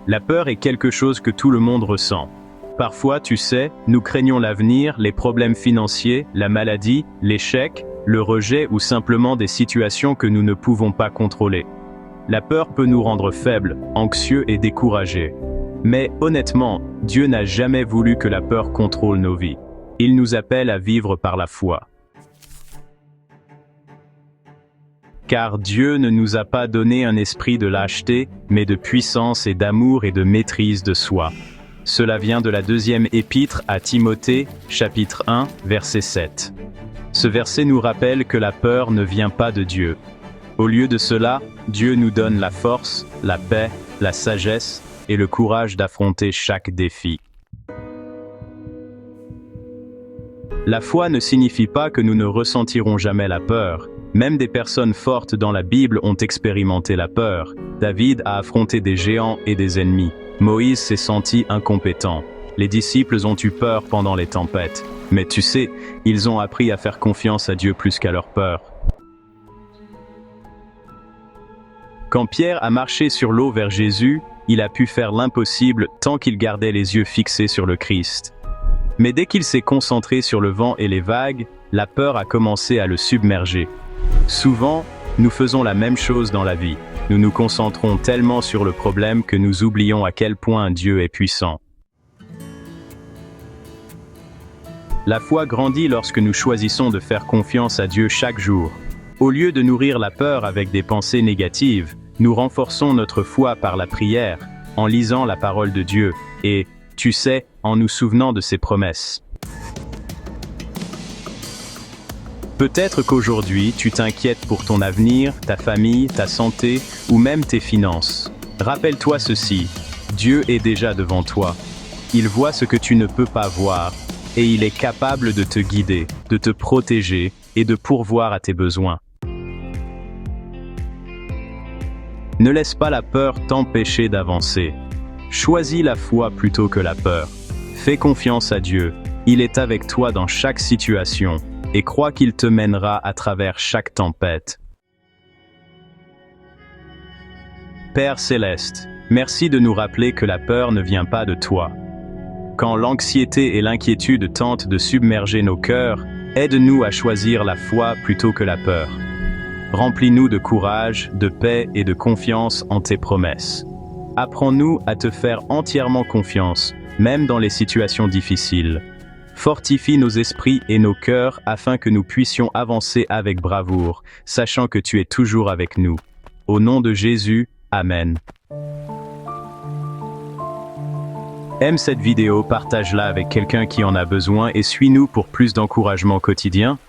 La peur est quelque chose que tout le monde ressent. Parfois, tu sais, nous craignons l'avenir, les problèmes financiers, la maladie, l'échec, le rejet ou simplement des situations que nous ne pouvons pas contrôler. La peur peut nous rendre faibles, anxieux et découragés. Mais honnêtement, Dieu n'a jamais voulu que la peur contrôle nos vies. Il nous appelle à vivre par la foi. Car Dieu ne nous a pas donné un esprit de lâcheté, mais de puissance et d'amour et de maîtrise de soi. Cela vient de la deuxième épître à Timothée, chapitre 1, verset 7. Ce verset nous rappelle que la peur ne vient pas de Dieu. Au lieu de cela, Dieu nous donne la force, la paix, la sagesse et le courage d'affronter chaque défi. La foi ne signifie pas que nous ne ressentirons jamais la peur. Même des personnes fortes dans la Bible ont expérimenté la peur. David a affronté des géants et des ennemis. Moïse s'est senti incompétent. Les disciples ont eu peur pendant les tempêtes. Mais tu sais, ils ont appris à faire confiance à Dieu plus qu'à leur peur. Quand Pierre a marché sur l'eau vers Jésus, il a pu faire l'impossible tant qu'il gardait les yeux fixés sur le Christ. Mais dès qu'il s'est concentré sur le vent et les vagues, la peur a commencé à le submerger. Souvent, nous faisons la même chose dans la vie. Nous nous concentrons tellement sur le problème que nous oublions à quel point Dieu est puissant. La foi grandit lorsque nous choisissons de faire confiance à Dieu chaque jour. Au lieu de nourrir la peur avec des pensées négatives, nous renforçons notre foi par la prière, en lisant la parole de Dieu et, tu sais, en nous souvenant de ses promesses. Peut-être qu'aujourd'hui, tu t'inquiètes pour ton avenir, ta famille, ta santé ou même tes finances. Rappelle-toi ceci, Dieu est déjà devant toi. Il voit ce que tu ne peux pas voir et il est capable de te guider, de te protéger et de pourvoir à tes besoins. Ne laisse pas la peur t'empêcher d'avancer. Choisis la foi plutôt que la peur. Fais confiance à Dieu, il est avec toi dans chaque situation. Et crois qu'il te mènera à travers chaque tempête. Père céleste, merci de nous rappeler que la peur ne vient pas de toi. Quand l'anxiété et l'inquiétude tentent de submerger nos cœurs, aide-nous à choisir la foi plutôt que la peur. Remplis-nous de courage, de paix et de confiance en tes promesses. Apprends-nous à te faire entièrement confiance, même dans les situations difficiles. Fortifie nos esprits et nos cœurs afin que nous puissions avancer avec bravoure, sachant que tu es toujours avec nous. Au nom de Jésus, Amen. Aime cette vidéo, partage-la avec quelqu'un qui en a besoin et suis-nous pour plus d'encouragement quotidien.